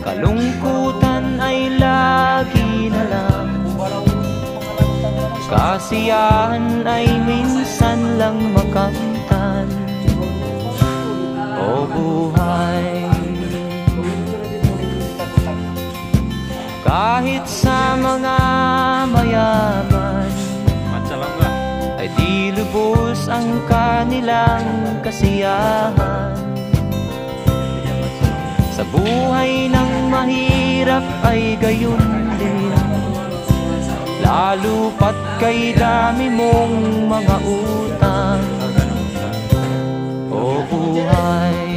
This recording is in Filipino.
Kalungkutan ay lagi na lang, kasiyahan ay minsan lang makamtan. O buhay, kahit sa mga mayaman ay di lubos ang kanilang kasiyahan. Sa buhay ng mahirap ay gayon din, lalo pat kay dami mong mga utang. O buhay,